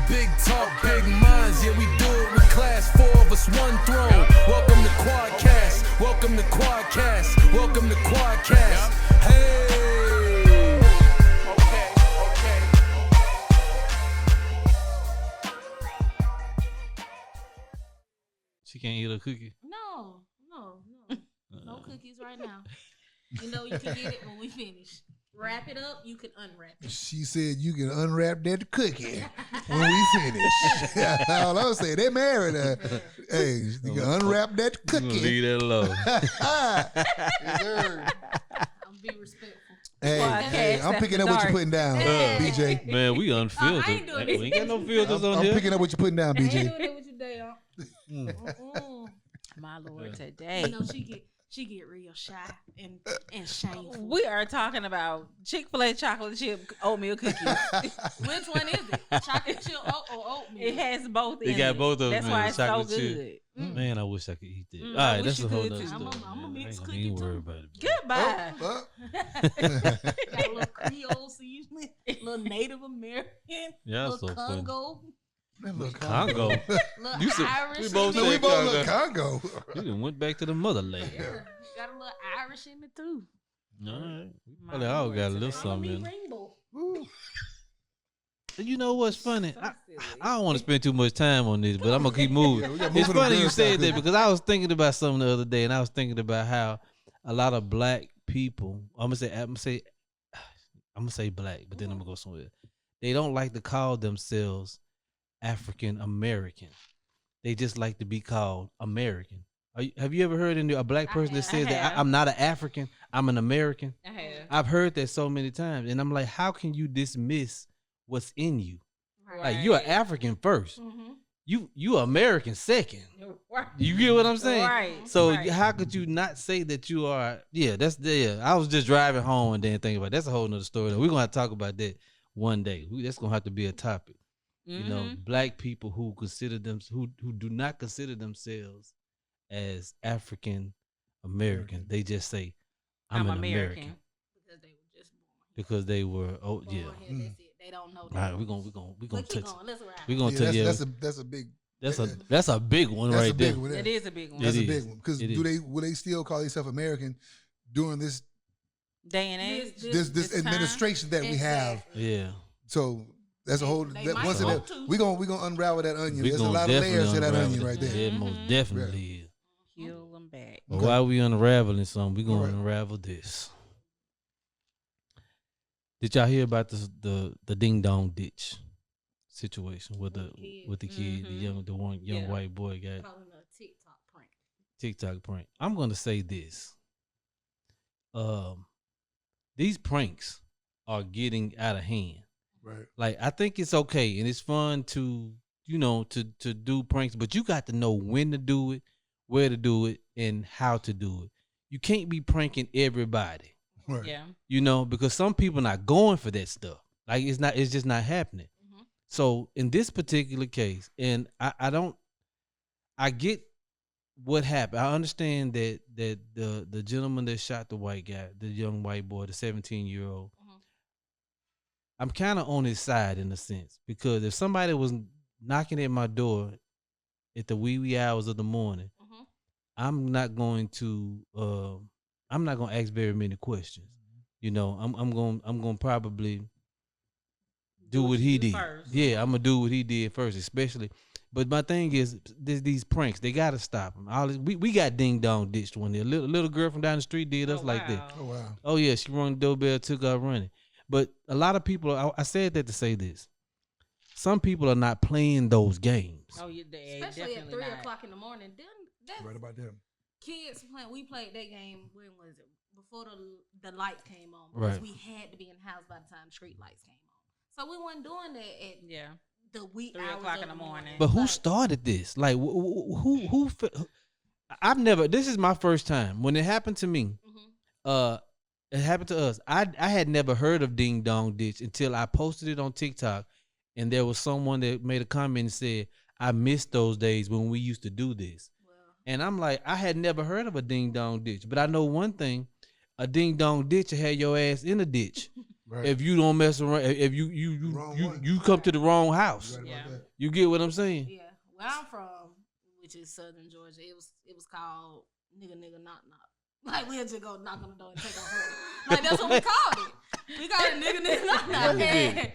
Big talk, big minds, yeah, we do it with class. 4 of us, one throne. Welcome to Quadkast. Welcome to Quadkast. Welcome to Quadkast. Hey. Okay. She can't eat a cookie. No cookies right now. You know you can get it when we finish. Wrap it up, you can unwrap it. She said you can unwrap that cookie when we finish. All I was saying, they married her. Hey, you can unwrap that cookie. Leave that alone. Yes, sir. I'm be respectful. Hey, I'm picking up what you're putting down, BJ. Man, we unfiltered. I ain't doing We ain't got no filters on I'm here. picking up what you're putting down, I ain't BJ. doing it with you today, My Lord, today. You know she get real shy and shameful. We are talking about Chick-fil-A chocolate chip oatmeal cookies. Which one is it? Chocolate chip or oatmeal? It has both. They got both of them. That's man. why it's so Chocolate good. chip. Man, I wish I could eat that. I All right, wish that's you a whole could, nother too. story. I'm a man. mixed I ain't cookie, even too. worry about it. Goodbye. Got a little Creole seasoning, a little Native American, Yeah, little so funny. Congo, That little Congo. little You said- Irish. we both in No, it. we both look Congo. You done went back to the motherland. Yeah, got a little Irish in it too. All right. We My probably all Lord, got a today. little I'm something in be it. rainbow. You know what's funny? So silly. I don't want to spend too much time on this, but I'm gonna keep moving. Yeah, we gotta move It's to the funny good you stuff, said that good. because I was thinking about something the other day, and I was thinking about how a lot of black people, I'm gonna say black, but then I'm gonna go somewhere. They don't like to call themselves African American. They just like to be called American. Have you ever heard a black person that says that have. I'm not an African, I'm an American? I have. I've heard that so many times, and I'm like, how can you dismiss what's in you? Like you're African first. Mm-hmm. You American second. Right. You get what I'm saying? Right. So right. how could you not say that you are? Yeah, I was just driving home and then thinking about that's a whole nother story. We're gonna have to talk about that one day. That's gonna have to be a topic. You know, black people who do not consider themselves as African American. They just say I'm an American. Because they were just born. Because they were Born here, that's it. They don't know All that. right, we're gonna Keep touch. going. Let's ride. We're gonna Yeah, tell you. that's a big. That's a big one That's right a big there. one. It is a big one. That's It a is. big one. Because It is. will they still call themselves American during this Day and age. this time. administration that we have? Exactly. Yeah. So that's a whole. They might Once want to. we gonna unravel that onion. We There's a gonna lot of definitely layers to that unravel onion it. right there. Yeah, most definitely is. Peel them back. But while we unraveling something, we gonna All right. unravel this. Did y'all hear about the ding dong ditch situation with the kid, the one young Yeah. white boy got Calling a TikTok prank. TikTok prank? I'm gonna say this. These pranks are getting out of hand. Right. Like I think it's okay and it's fun to to do pranks, but you got to know when to do it, where to do it, and how to do it. You can't be pranking everybody. Right. Yeah. Because some people not going for that stuff. Like it's just not happening. Mm-hmm. So in this particular case, and I get what happened. I understand that the gentleman that shot the white guy, the young white boy, the 17-year-old, Mhm. I'm kind of on his side in a sense, because if somebody was knocking at my door at the wee hours of the morning, Mhm. I'm not going to ask very many questions. I'm going to probably do what he did. first. Yeah, I'm gonna do what he did first, especially. But my thing is, these pranks, they gotta stop them. We got ding dong ditched one day. A little girl from down the street did us like that. Oh wow. Oh yeah, she rung the doorbell, took off running. But a lot of people, I said that to say this. Some people are not playing those games. Oh, you Especially at 3:00 in the morning. Then Right about them. kids playing. We played that game. When was it? Before the lights came on. Right. Because we had to be in the house by the time street lights came on. So we wasn't doing that at Yeah. the wee 3 hours o'clock of in the morning. But who Like, started this? Like who? I've never. This is my first time when it happened to me. Mhm. It happened to us. I had never heard of ding dong ditch until I posted it on TikTok, and there was someone that made a comment and said, "I miss those days when we used to do this." Well, And I'm like, I had never heard of a ding dong ditch, but I know one thing: a ding dong ditch will have your ass in a ditch. Right. if you don't mess around, if Wrong one. you come to the wrong house. You right Yeah. about that. You get what I'm saying? Yeah, where I'm from, which is Southern Georgia, it was called nigga knock knock. Like we'll just go knock on the door and take our home. Like that's what we called it. We called it nigga knock knock. And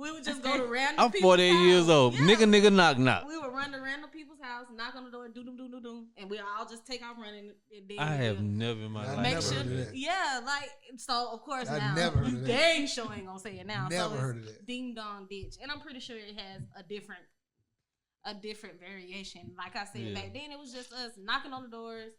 we would just go to random. I'm people's 48 years house. old. Yeah. Nigga knock knock. We would run to random people's house, knock on the door, do them, and we all just take off running. And then I have never in my I life. make never sure. heard of that. Yeah, like so. Of course, I now never heard you of that. dang sure ain't gonna say it now. Never so it's heard of that. Ding dong ditch, and I'm pretty sure it has a different variation. Like I said Yeah. back then, it was just us knocking on the doors,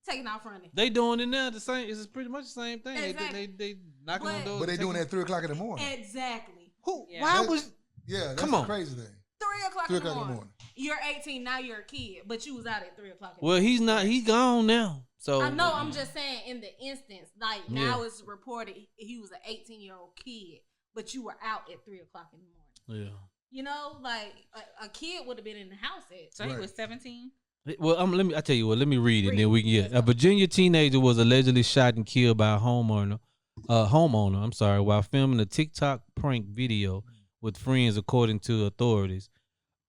taking off running. They doing it now. The same. It's pretty much the same thing. Exactly. They knocking on But- doors. But they and doing taking- that at 3 o'clock in the morning. Exactly. Who? Yeah. Why That- was? Yeah, that's Come the on. crazy thing. 3 o'clock 3 in the o'clock in the morning. morning. You're 18 now. You're a kid, but you was out at 3 o'clock. Well, he's not. He gone now. So I know. I'm just saying, in the instance, like now it's reported he was an 18-year-old kid, but you were out at 3 o'clock in the morning. Yeah. You know, like a kid would have been in the house at. So he Right. was 17. Well, I tell you what. Let me read it, and then we can Let's get. A go. Virginia teenager was allegedly shot and killed by a homeowner. I'm sorry, while filming a TikTok prank video with friends, according to authorities.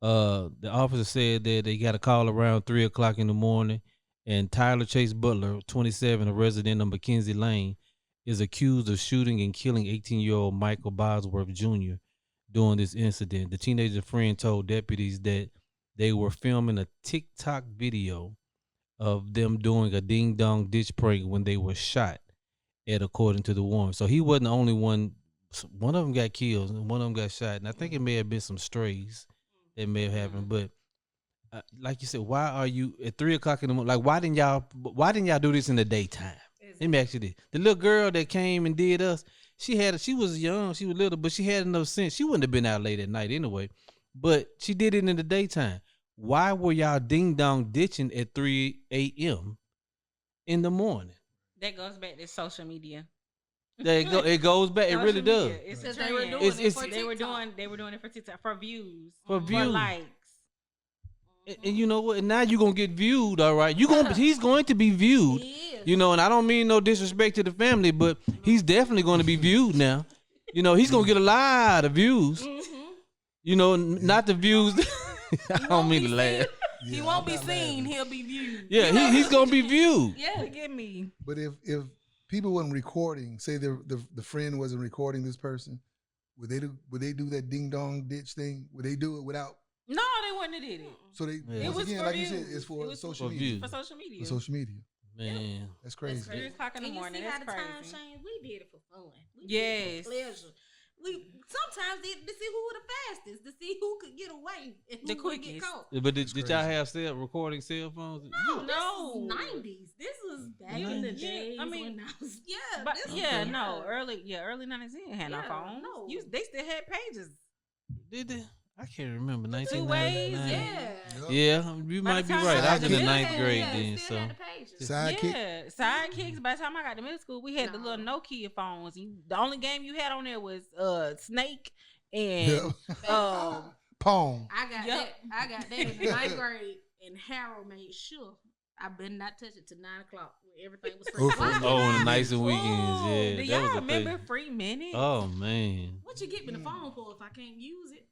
The officer said that they got a call around 3 o'clock in the morning, and Tyler Chase Butler, 27, a resident of McKenzie Lane, is accused of shooting and killing 18-year-old Michael Bosworth Jr. during this incident. The teenager's friend told deputies that they were filming a TikTok video of them doing a ding-dong ditch prank when they were shot, according to the warrant. So he wasn't the only one. One of them got killed and one of them got shot. And I think it may have been some strays that may have happened. But like you said, why are you at 3 o'clock in the morning? Like, why didn't y'all do this in the daytime? Let me ask you this. The little girl that came and did us, she was young, she was little, but she had enough sense. She wouldn't have been out late at night anyway. But she did it in the daytime. Why were y'all ding dong ditching at 3 a.m. in the morning? That goes back to social media. There you go. It goes back. It Social really does. media. It's a Because they were trend. doing It's- it for They were TikTok. doing it for TikTok for views, For for views. likes. And you know what? And now you're gonna get viewed, all right. He's going to be viewed. He is. You know, and I don't mean no disrespect to the family, but he's definitely going to be viewed now. You know, he's gonna get a lot of views. You know, not the views. I don't mean to laugh. He Yeah, won't I'm be not seen. laughing. He'll be viewed. Yeah, he's gonna be viewed. Yeah. Get me. But if people weren't recording, say the friend wasn't recording this person, would they do that ding dong ditch thing? Would they do it without? No, they wouldn't have did it. So they Yeah. once It was again, for like you views. said, it's for It was social for media. views. For social media. For social media. Man, That's crazy. 3 o'clock in the And you morning. see how That's the time crazy. changed? We did it for fun. We Yes. did it for pleasure. We sometimes did to see who was the fastest, to see who could get away and who The would get quickest. caught. but did y'all crazy. have recording cell phones? No, No. this is 90s. This was back in the 90s? days. Yeah, I mean, when I was, But this yeah, was- no, early 90s. They didn't have no Yeah, phones. no. They still had pages. Did they? I can't remember. 2 ways. 1999. Yeah. Yeah, you By might the be time right. I was in the Sidekick. ninth grade yeah, then, still so had the pages. Sidekick. Yeah, sidekicks. By the time I got to middle school, we had the No. little Nokia phones. The only game you had on there was Snake and Yeah. Pong. I got Yup. that. I got that in the ninth grade, and Harold made sure I better not touch it till 9 o'clock when everything was free. Oh, Why for- did oh, on I- the nights and weekends, Ooh, yeah. Do that y'all was a remember thing. free minutes? Oh man, What you get me the phone for if I can't use it?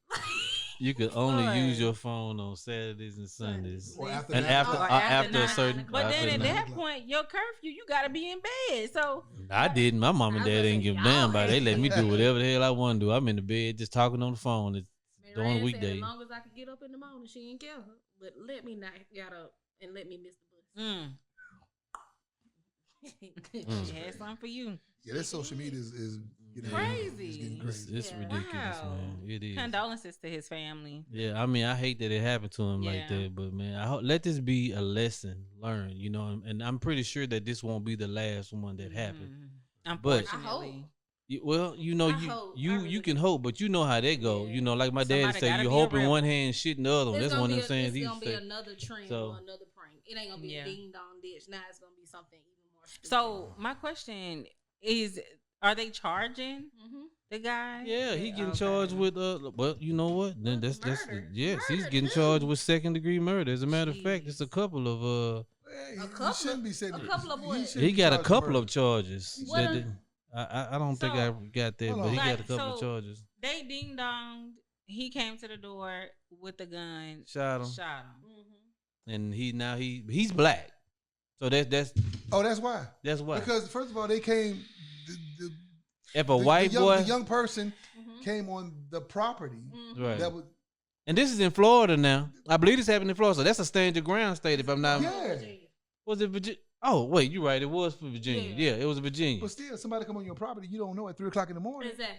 you could only Boy. use your phone on Saturdays and Sundays. Or after And that. after Or after a 9 certain, But after then at 9. that point, your curfew, you gotta be in bed. So I didn't. My mom and I was dad gonna didn't say, give a y'all damn about it. They let me do ain't- whatever the hell I want to do. I'm in the bed just talking on the phone. It's Man, during Rand said weekdays. as long as I could get up in the morning, she ain't care her. But let me not get up and let me miss the bus. Mm. she had something for you. Yeah, that social media is getting Crazy. It's getting It's, crazy. it's Yeah. ridiculous, Wow. man. It is. Condolences to his family. Yeah, I mean, I hate that it happened to him like Yeah. that, but man, I hope let this be a lesson learned, you know. And I'm pretty sure that this won't be the last one that happened. Unfortunately. I hope. Well, you know, I hope. I you really can do. hope, but you know how that go. Yeah. You know, like my dad Somebody say, gotta you be a hope in rebel. one hand, shit in the other one. It's That's gonna one of be them sayings it's he gonna used be to say. another trend So- or another prank. It ain't gonna be Yeah. a ding dong ditch. Now it's gonna be something even more stupid. So my question is, are they charging the guy? Yeah, he getting Okay. charged with well, you know what? Then that's Murder. yes, he's Murder, getting too. charged with 2nd-degree murder. As a matter of fact, Jeez. it's a couple of Hey, A you couple shouldn't be of- setting. a couple of you what? shouldn't he be got a charged couple murder. of charges. What that a- they- I don't think I got that, Hold but he on. got a couple of So, charges. They ding donged. He came to the door with a gun. Shot him, Shot him. and he's black. So that's Oh, that's why. that's why. Because first of all, they came. If a white boy, the young person came on the property. right? That was And this is in Florida now. I believe this happened in Florida. So that's a stand your ground state. If I'm not, yeah. was it Virginia? Oh wait, you're right. It was for Virginia. Yeah, it was Virginia. But still, somebody come on your property, you don't know at 3 o'clock in the morning. Exactly.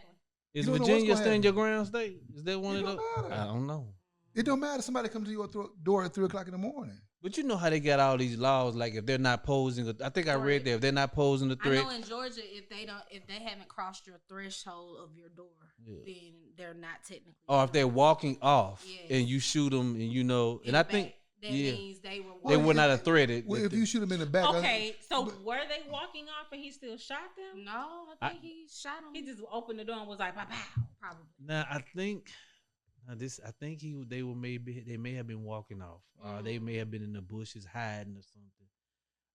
Is you don't know what's Virginia gonna stand your happen. ground state? Is that one It of don't those? matter. I don't know. It don't matter. Somebody come to your door at 3 o'clock in the morning. But you know how they got all these laws. Like if they're not posing, I think I read that if they're not posing the I threat, know in Georgia, if they haven't crossed your threshold of your door, then they're not technically. or if they're walking off Yes. and you shoot them, and you know, and I think that yeah. means they were. they Well, were if- not a threat. Well, if you shoot him in the back, Okay, so were they walking off and he still shot them? No, I think he shot him. He just opened the door and was like, pow, pow. probably. Now I think I think they may have been walking off. They may have been in the bushes hiding or something.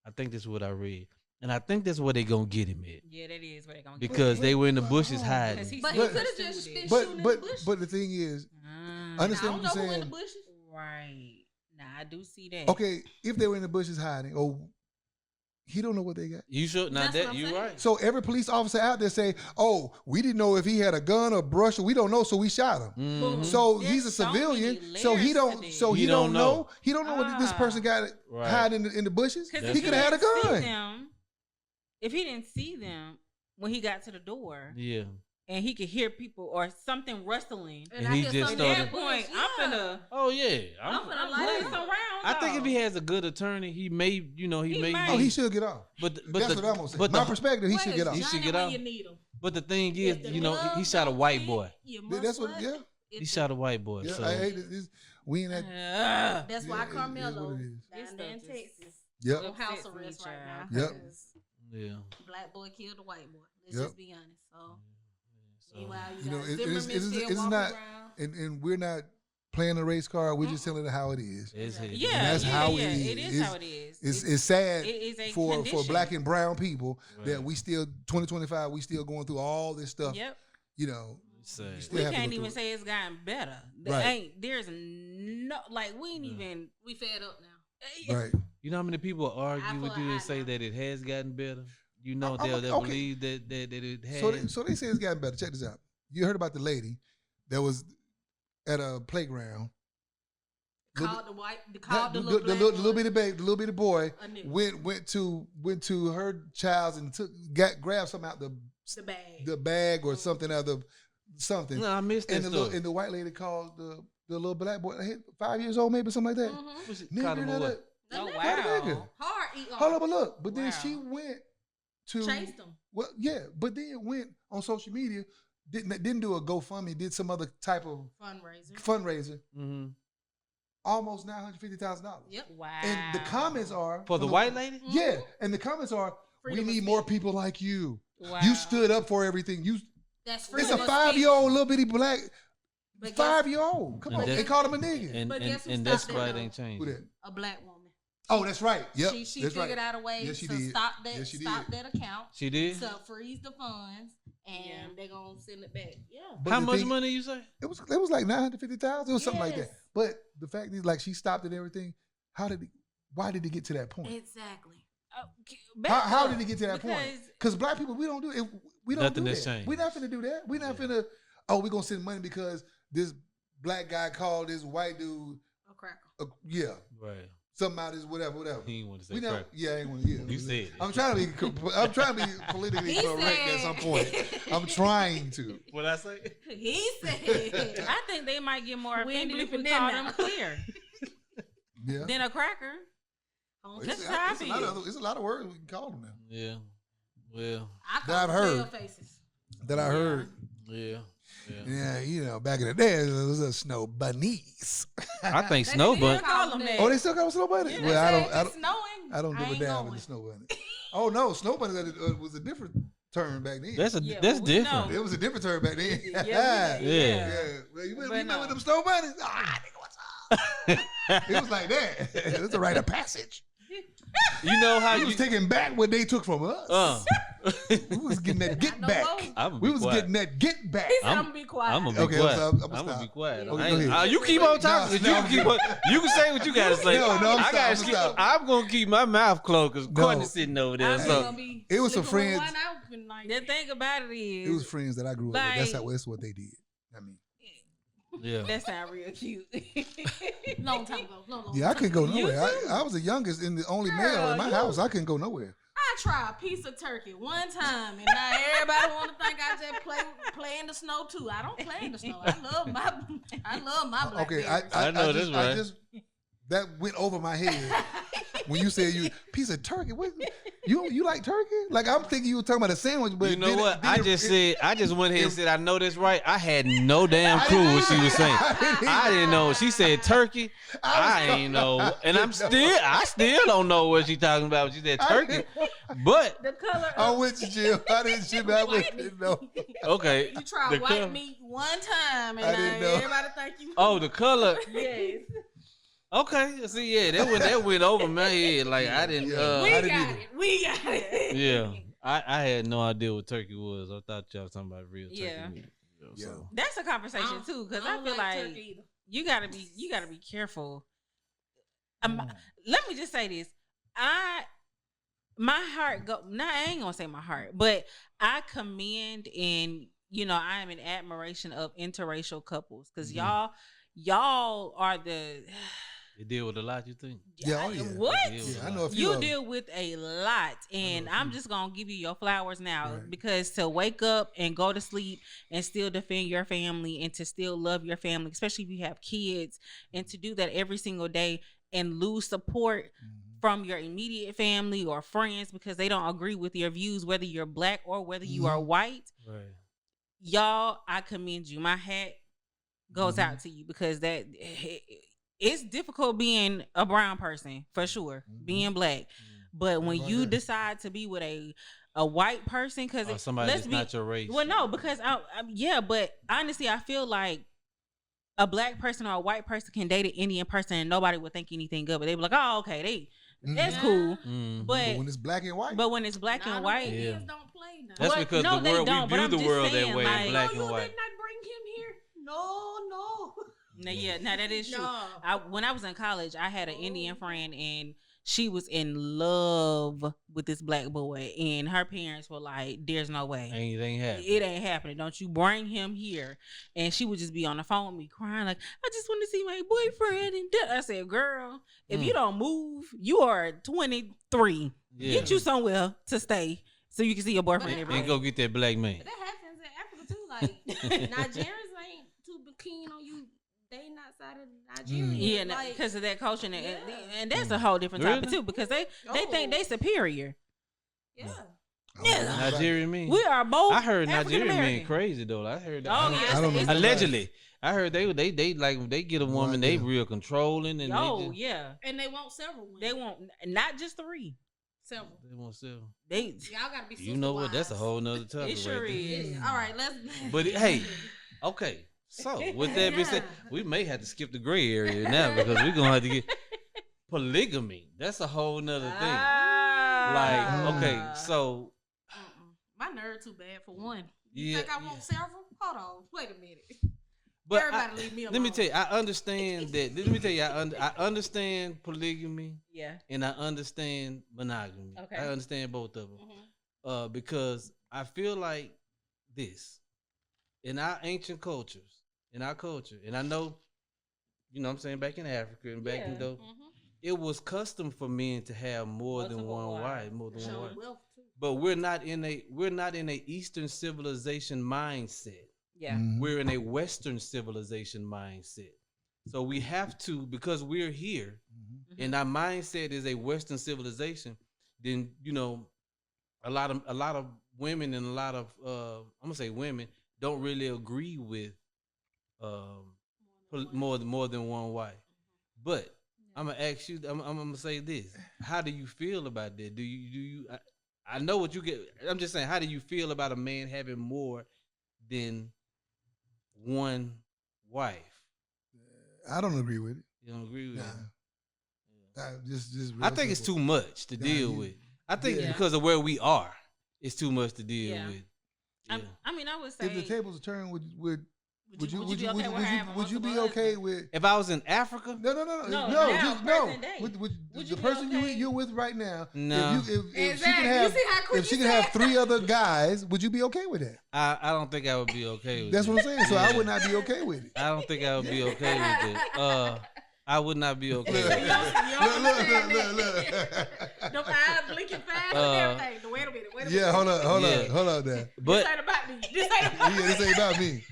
I think that's what I read, and I think that's where they gonna get him at Yeah, that is where they're going to because they were in the bushes Because hiding. he But he still could have pursued just it. been but shooting in but the bushes. but the thing is, Mm, I understand don't what know you're who in the saying. bushes. right. Now, I do see that. Okay, if they were in the bushes hiding, he don't know what they got. You should now That's that what I'm you saying. right. So every police officer out there say, "Oh, we didn't know if he had a gun or brush, or we don't know, so we shot him." Mhm. So There's he's a so many civilian, so he layers don't, to so this. he He don't don't know. know. He don't know what this person got Right. hiding in the bushes. Because That's He could have had a gun. If he didn't see them when he got to the door, Yeah. and he could hear people or something rustling, And I he hear just something at in that the point, bush, I'm yeah. finna Oh yeah. I'm finna light place it some up. rounds. I think if he off. has a good attorney, he may, he may. might. Oh, he should get off. But That's what I'm gonna say. But My the, perspective, he Where should is get off. He Johnny should get when out. you need him? but the thing is, If the you know, he glove shot a don't white fit, boy. you That's must what. what? Yeah, He It's shot a white boy. yeah. So I hate this. We in that. Ugh. That's Yeah, why it is what Carmelo it is. This down there in stuff just- Texas Yep. on house Upsets me, arrest right now. child. Yep. 'cause yeah. Black boy killed a white boy. Let's Yep. just be honest. So So, meanwhile, You know, got it- Zimmerman it's still it's walking not, around. and we're not playing a race card. We're just telling it how it is. it's his. Yeah, And that's yeah, how yeah. it It is. is how it is. It's sad it is a for condition. black and brown people that Right. we still 2025 we still going through all this stuff. Yep. You know, Sad. still We have to can't go even through say it's gotten better. Right. There's no, like, we ain't even. We fed up now. it. Right. You know how many people argue Eye with for you eye and say now. that it has gotten better? You know, I'm- they'll okay. believe that it has. So they say it's gotten better. Check this out. You heard about the lady that was at a playground. Called the white, The called the little black little boy bitty baby, the little bitty boy a nigga. went to her child's and grabbed something out The bag. the bag or something out of something. no, I missed that And the story. the white lady called the little black boy, 5 years old maybe, something like that. Mhm. What's it- Nigger, called him a that- what? The Oh, nigga wow. nigga. Hard eat on. Hold up, but look. But then Wow. she went to Chased him. well, yeah. But then went on social media, didn't do a GoFundMe, did some other type of Fundraiser. fundraiser, Mm-hmm. almost $950,000. Yep. Wow. And the comments are For the white lady? Yeah, and the comments are, Freedom we of need more speech. people like you. Wow. You stood up for everything. That's free. It's a 5-year-old little bitty black 5-year-old. Come And on, that- they called him a nigga. And But guess who and that's stopped why it, it ain't though? changed. Who that? A black woman. Oh, that's right. Yep, She that's figured right. out a way Yes, she to did. stop that Yes, she stop did. that account. She did? To freeze the funds, and they're gonna send it back. Yeah. But How the much thing- money you say? It was like 950,000. It was something like that. Yes. But the fact is, like, she stopped at everything. Why did it get to that point? Exactly. How did it get to that point? Because Because black people, we don't do it. We don't Nothing do that's that. changed. We're not finna do that. We're not Yeah. finna. Oh, we're gonna send money because this black guy called this white dude. A cracker. Yeah, Right. something out his whatever. He didn't want to say We not. crack. Yeah, I ain't want to. Yeah, You said it. I'm trying to be. I'm trying to be politically He correct at said- some point. I'm trying to. What I say? He said. I think they might get more We ain't offended if we bleeping call that them now. clear Yeah. than a cracker. That's It's, how I it's a lot feel. of, it's a lot of words we can call them now. Yeah. Well. I That call I've them heard. pale faces. That I heard. Yeah. Yeah. Yeah, you know, back in the day, it was a snow bunnies. I think They snow still bunny. call them that. Oh, they still got a snow bunny? Yeah, Well, they I say don't. if I it's don't. snowing. I don't give a ain't damn going. with the snow bunny. Oh no, snow bunny was a different term back then. That's Yeah, that's we different. know. It was a different term back then. Yeah. Yeah. Yeah. Well, you But remember no. them snow bunnies? Ah, nigga, what's up? It was like that. It's a rite of passage. You know how We you was taking back what they took from us. We was getting that get No back. more. We was getting that get back. He said, I'm gonna be quiet. I'm gonna be Okay, quiet. I'm I'm gonna be quiet. Okay, I go ain't- ahead. you keep on talking. No, you can keep on. You can say what you gotta say. No, I'm I gotta sorry, I'm sorry. I'm gonna keep my mouth closed because Courtney's sitting over there. I'm So gonna be It was some slipping friends- one out and like, The thing about it is, It was friends that I grew up with. Like- That's what they did. I mean, yeah, that sound real cute. long time ago. Long yeah, I couldn't go You nowhere. too. I was the youngest and the only male Girl, in my you- house. I couldn't go nowhere. I tried a piece of turkey one time, and now everybody want to think I just play in the snow too. I don't play in the snow. I love my Okay, blackberries. I know this I right. just that went over my head when you said you piece of turkey. What you like turkey? Like I'm thinking you were talking about a sandwich, but you know then what? then I just went ahead and said I know this right. I had no damn clue what she was saying. I didn't know. She said turkey. I ain't know, and I still don't know what she talking about. She said turkey, but The color. I'm with you, Jill. I didn't shit that with you. No. okay. You try The white color- meat one time, and I now didn't know. everybody think you. Oh, the color. Yes. Okay, see, yeah, that went over my head. Like I didn't. Yeah. we I got didn't either. it. We got it. Yeah, I had no idea what turkey was. I thought y'all was talking about real turkey. Yeah. meat. Yeah. So, That's a conversation too, because I don't feel like turkey either. you gotta be careful. Let me just say this. My heart go. No, I ain't gonna say my heart, but I commend and I am in admiration of interracial couples because Mhm. y'all are the. you deal with a lot, you think? Yeah, oh, yeah. What? Yeah, I know a few You of them. deal with a lot, and a I'm few. just gonna give you your flowers now Right. because to wake up and go to sleep and still defend your family and to still love your family, especially if you have kids, and to do that every single day and lose support Mhm. from your immediate family or friends because they don't agree with your views, whether you're black or whether you are Mhm. white. Right. Y'all, I commend you. My hat goes Mhm. out to you because it's difficult being a brown person for sure, Mhm. being black. But when Right you there. decide to be with a white person, because Or somebody that's not your race. well, no, because yeah, but honestly, I feel like a black person or a white person can date an Indian person and nobody would think anything of it. They be like, oh, okay, that's Mhm. cool. Mhm. But when it's black and white, But when it's black Nah, and them white, Indians Yeah. don't play now. That's Well, because no, the they world don't, we but view I'm the just world saying, that way, like- in black no, and white. did not bring him here. No. now that is true. No. When I was in college, I had an Indian friend and she was in love with this black boy, and her parents were like, "There's no way." Ain't happening. It ain't happening. Don't you bring him here. And she would just be on the phone with me crying like, I just want to see my boyfriend. And I said, girl, if you don't move, you are 23. Yeah. Get you somewhere to stay so you can see your boyfriend every And day. go get that black man. That happens in Africa too. Like Nigerians ain't too keen on you dating outside of Nigeria. Yeah, like, because of that culture. And, Yeah. and that's a whole different topic Really? too, because they think they superior. yeah. Yeah. Nigerian men. We are both I heard African Nigerian men American. crazy though. I heard that. Oh, yeah. I don't know. it's- Allegedly, I heard they like when they get a woman, they idea. real controlling and Oh, they just, yeah. And they want several women. They want not just 3. several. they want to. They Y'all gotta be. You know what? That's a sister whole nother topic. It sure right there. is. wives. All right, let's. But hey, okay. So with that being said, Yeah. we may have to skip the gray area now because we're gonna have to get polygamy. That's a whole nother thing. Like, okay, so My nerve too bad for one. You Yeah, think I want several? Hold on. Wait a minute. but Everybody leave me let me alone. tell you, I understand that. Let me tell you, I understand polygamy yeah. and I understand monogamy. Okay. I understand both of them. Mhm. Because I feel like this in our ancient cultures, in our culture, and I know, what I'm saying, back in Africa and back in Yeah. though, Mhm. it was custom for men to have more than Multiple one wives. wife, more than Show one wife. wealth too. But we're not in a Eastern civilization mindset. Yeah. Mhm. We're in a Western civilization mindset. So we have to, because we're here Mhm. and our mindset is a Western civilization, then a lot of women and a lot of I'm gonna say women don't really agree with more than one wife. But I'm gonna ask you. I'm gonna say this: how do you feel about that? Do you? I know what you get. I'm just saying, how do you feel about a man having more than one wife? I don't agree with it. You don't agree with Nah. that? Just I real think it's simple. too much to Nah, deal you- with. I think Yeah. because of where we are, it's too much to deal Yeah. with. Yeah. I mean, I would say If the tables turned, would you be okay with having would you be multiple okay husbands? with? If I was in Africa, No, No, just now, no. present day. With Would the you be person okay? you're with right now, No. if she could Exactly. have, You see how quick if she you could have said? 3 other guys, would you be okay with that? I don't think I would be okay with That's it. what I'm saying. So I Yeah. would not be okay with it. I don't think I would be okay with it. I would not be okay with it. Look. Them eyes blinking fast and everything. Wait a minute. Yeah, hold on there. This But ain't about me. This ain't about me. Yeah, this ain't about me.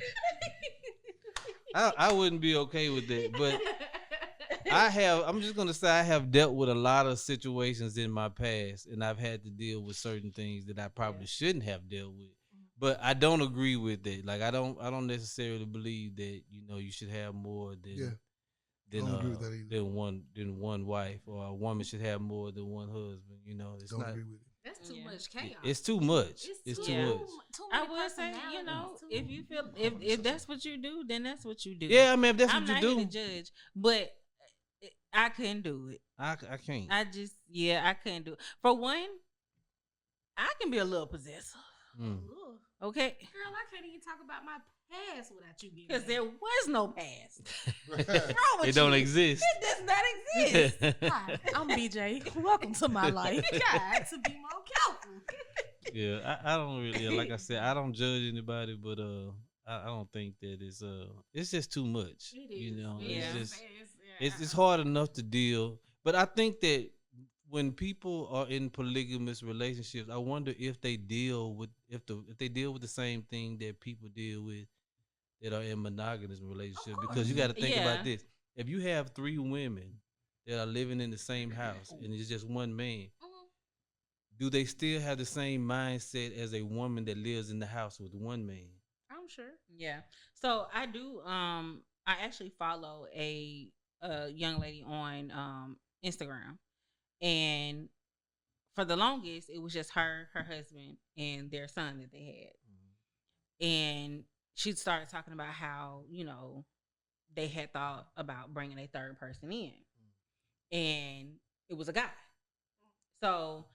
I wouldn't be okay with that. But I'm just gonna say I have dealt with a lot of situations in my past, and I've had to deal with certain things that I probably shouldn't have dealt with. But I don't agree with it. Like I don't necessarily believe that you should have more than Don't agree with that either. than one wife, or a woman should have more than one husband. It's Don't not. agree with it. That's too much chaos. It's too much. It's too Yeah. much. Too I many would say, personalities, if you feel if that's what you do, then that's what you do. Yeah, I mean, if that's I'm what you not do, here to judge, but I couldn't do it. I can't. I couldn't do it. For one, I can be a little possessive. Mm. Ugh. Okay, Girl, I can't even talk about my past without you giving because me. there was no past. What's wrong with It don't you? exist. It does not exist. Hi, I'm BJ. Welcome to my life. Got to be more careful. Yeah, I don't really, like I said, I don't judge anybody, but I don't think that it's just too much. It is. Yeah. It's hard enough to deal. But I think that when people are in polygamous relationships, I wonder if they deal with the same thing that people deal with that are in monogamous relationships. Because you got to think about this: if you have 3 women that are living in the same house and it's just one man, do they still have the same mindset as a woman that lives in the house with one man? I'm sure. Yeah. So I do. I actually follow a young lady on Instagram, and for the longest, it was just her husband, and their son that they had. And she started talking about how they had thought about bringing a third person in, and it was a guy. So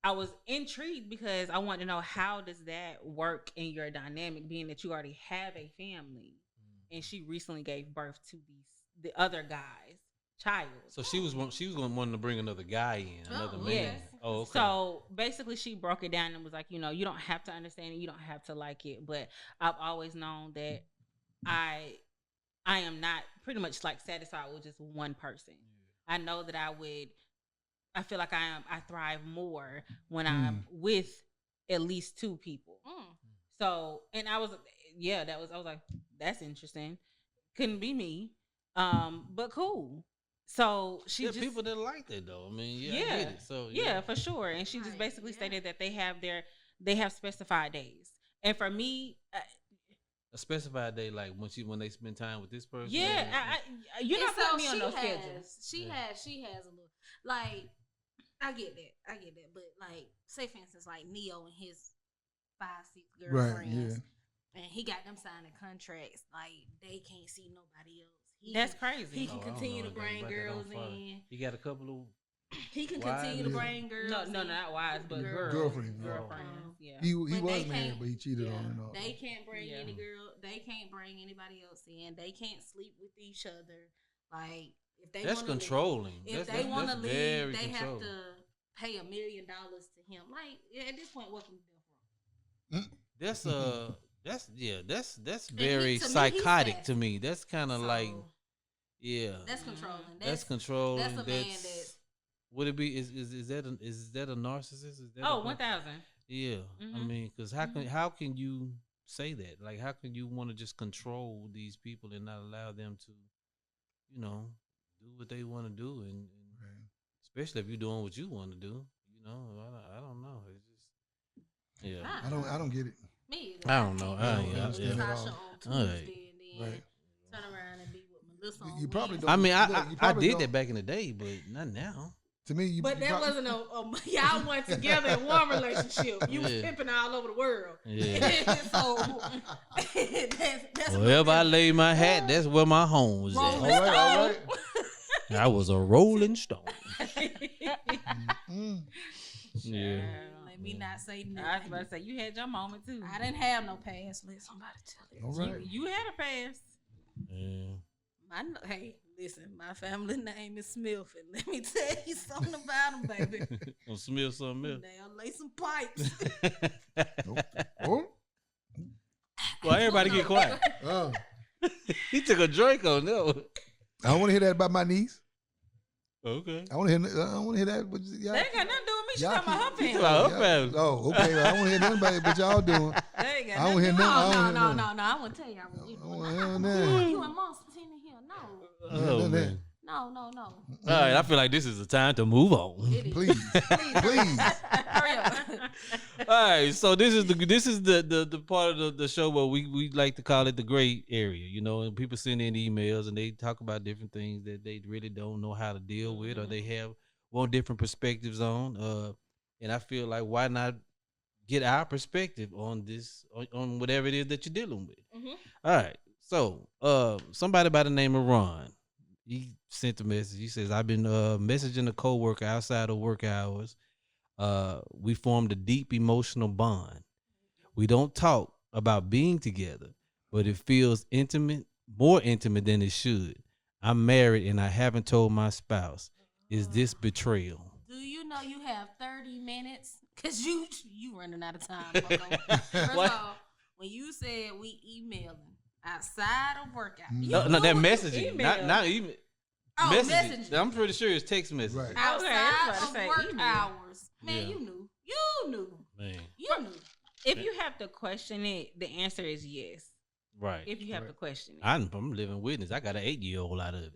I was intrigued because I wanted to know, how does that work in your dynamic, being that you already have a family, and she recently gave birth to the other guy's child. So she was wanting to bring another guy in, another man. yes. Oh, okay. So basically, she broke it down and was like, you don't have to understand it, you don't have to like it, but I've always known that I am not pretty much like satisfied with just one person. I know that I feel like I thrive more when I'm with at least 2 people. So, and I was like, that's interesting. Couldn't be me. But cool. So she There's just, people that like that though. I mean, I yeah, get it. So yeah, for sure. And she just basically stated that they have specified days. And for me, a specified day, like when they spend time with this person. yeah, you're not putting me on no schedule. She has a little, like, I get that, but like, say for instance, like Neo and his 5-6 girlfriends, and he got them signing contracts, like they can't see nobody else. That's crazy. He can I don't continue know to anything bring about that. girls Don't follow. in. He got a couple of. He can Wives? continue to bring girls. No, in. not wives, but Girlfriends. girlfriends. Yeah. He But was they married, can't- but he cheated yeah, on her and all. They can't bring Yeah. any girl. They can't bring anybody else in. They can't sleep with each other. Like, if they That's wanna controlling. If That's they want to leave, very they have controlling. to pay $1 million to him. Like, at this point, what can you do for him? That's And very to me, psychotic he's to me. That's kind of So, like, yeah, that's controlling. that's controlling. That's a man that. Would it be? Is that a narcissist? Is that Oh, a- 1,000. Yeah, I Mhm. mean, because how can you say that? Like, how can you want to just control these people and not allow them to, do what they want to do, and especially if you're doing what you want to do. I don't know. It's just, yeah. I don't get it. Me, I don't know. I don't understand it. Tasha on All right. Tuesday, and then Right. turn around and be with Melissa. On You probably Wednesday. don't. I mean, Look, you I probably did don't- that back in the day, but not now. To me, you. But you that probably- wasn't y'all weren't together in one relationship. You was Yeah. pimping all over the world. Yeah. So that's Wherever I lay my hat, that's where my home was Rolling at. All right. I was a rolling stone. Yeah. Let me not say nothing. I was about to say you had your moment too. I didn't have no past. Let somebody tell it. All right. You had a pass. Yeah. Hey, listen, my family name is Smith, and let me tell you something about them, baby. Gonna smell something else. They'll lay some pipes. Oh. Why everybody get quiet? Oh. He took a drink on that. I don't want to hear that about my niece. Okay. I want to hear that. But y'all, That ain't got nothing to do with me. She y'all talking about her keep- family. about her y'all- family. Oh, okay. I don't want to hear nothing about it, but y'all doing. That ain't got I don't nothing hear to do nothing. with I No, don't no, hear no, no. I want to tell y'all what you I doing. don't I'm hear not nothing. gonna you and Monster in here. No, Oh, man. no. All right, I feel like this is the time to move on. It is. Please, please. Hurry up. All right, so this is the part of the show where we like to call it the gray area, you know, and people send in emails and they talk about different things that they really don't know how to deal with or they want different perspectives on. And I feel like why not get our perspective on this on whatever it is that you're dealing with. Mhm. All right, so somebody by the name of Ron. He sent a message. He says, I've been messaging a coworker outside of work hours. We formed a deep emotional bond. We don't talk about being together, but it feels intimate, more intimate than it should. I'm married and I haven't told my spouse. Is this betrayal? Do you know you have 30 minutes? Because you running out of time. Bucko. First What? of all, when you said we emailing outside of workout. No, that messaging, email. not email. Oh, Messaging. messaging. I'm pretty sure it's text message. Right. Outside Okay, I was about of to say work email. hours. Man, Yeah. you knew. Man, You knew. If you have to question it, the answer is yes. right. If you have to question it. I'm living witness. I got an 8-year-old out of it.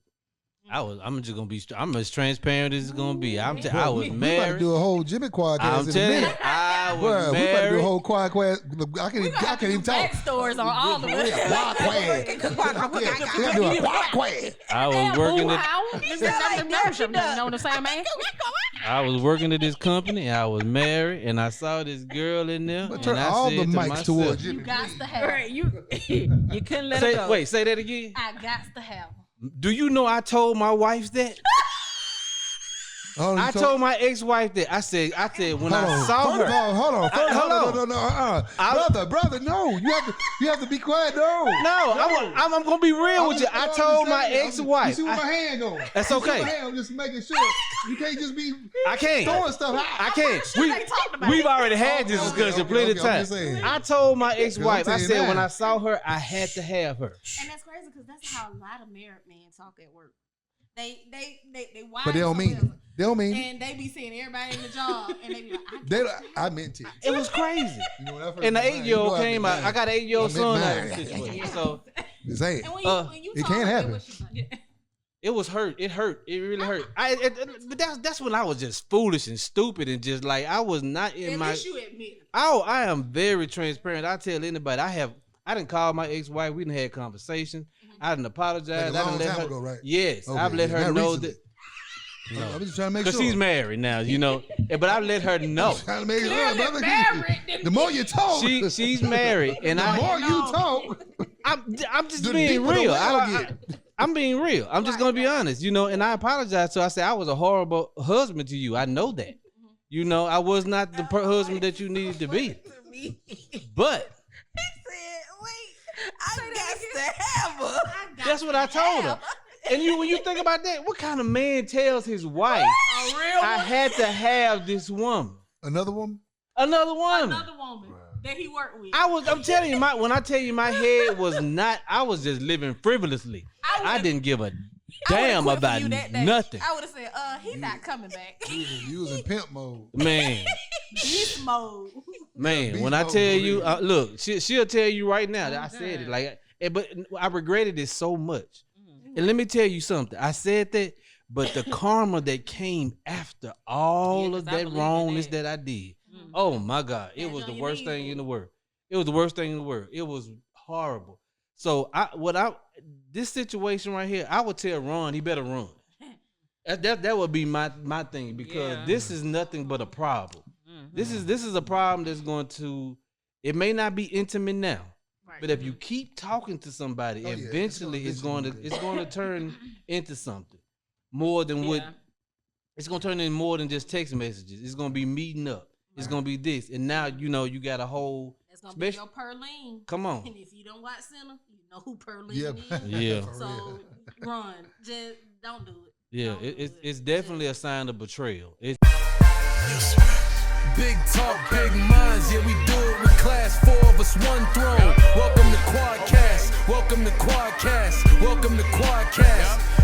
I'm just gonna be. I'm as transparent as it's gonna be. I was We about to married. do a whole Jimmy Quadkast I'm in a telling you, minute. I was Bruh, we about to do a married. whole Quadkast. I can't even talk. Backstories on all of Yeah, it. Quadkast. Yeah, do a Quadkast. I was working at. I was working at this company. I was married, and I saw this girl in there. But and turn I all said the to mics myself, towards You Jimmy. got to have. Right, you couldn't let it go. Wait, say that again. I got to have. Do you know I told my wife that? Oh, I told my ex-wife that. I said when I saw her. Hold on. Hold on. No. Brother, no. You have to be quiet. No. I'm gonna be real with you. I told my You ex-wife. see where my hand going? That's You see okay. my hand, I'm just making sure. You can't just be I can't. throwing stuff out. I can't. sure they talked about We've it. already had this discussion plenty of I'm times. just saying. I told my ex-wife. I'll I tell you said when now. I saw her, I had to have her. And that's crazy because that's how a lot of married men talk at work. They wives But they don't mean it. something They don't mean else. it. And they be seeing everybody in the job, and they be like, I meant it. It was crazy. You know, when I first And the met mine, 8-year-old you know came out. I got an 8-year-old I meant son out of mine. the situation. So Just saying. And when you it told can't her, happen. what she say? it was hurt. It hurt. It really hurt. But that's when I was just foolish and stupid and just like I was not in At my. least you admit it. Oh, I am very transparent. I tell anybody I didn't call my ex-wife. We didn't have conversation. I didn't apologize. Like a I long didn't let time her. ago, right? Yes, Okay, I've let her not know recently. that I'm just trying to make because sure. she's married now, you know. But I let her know Trying to make sure, Clearly brother. married. The more you talk, she's married, and the more you No. talk, I'm just the being deeper the real. well get. I'm being real. I'm just gonna be honest, you know. And I apologize. So I said I was a horrible husband to you. I know that. You know, I was not the husband that you needed to be. But that's what I told her. And when you think about that, what kind of man tells his wife, I had to have this woman, Another woman? another woman? Another woman that he worked with. I'm telling you, when I tell you my head was not, I was just living frivolously. I didn't give a damn about nothing. I would have said, he not coming back. You was in pimp mode. Man, Beast mode. man, when I Beast tell mode, you, really. look, she'll tell you right now that I said it. Like, but I regretted it so much. And let me tell you something. I said that, but the karma that came after all Yeah, of 'cause I that believe in wrongness that. that I did, oh my God, it Hands was on the your worst knees, thing boo. in the world. It was the worst thing in the world. It was horrible. So this situation right here, I would tell Ron he better run. That would be my thing because Yeah. this is nothing but a problem. This is a problem that's going to. It may not be intimate now, Right. but if you keep talking to somebody, Oh, yeah, eventually it's it's gonna going to turn into something. more than what. It's gonna turn in more than just text messages. It's gonna be meeting up. It's gonna be this, and now you got a whole. That's gonna be your Perlene. Come on. And if you don't watch center, you know who Perlene Yeah. is. Yeah. So run. Just don't do it. Yeah, Don't do it's definitely a sign of betrayal. It's Big talk, big minds, yeah, we do it with class. 4 of us, one throne. Welcome to Quadkast. Welcome to Quadkast. Welcome to Quadkast.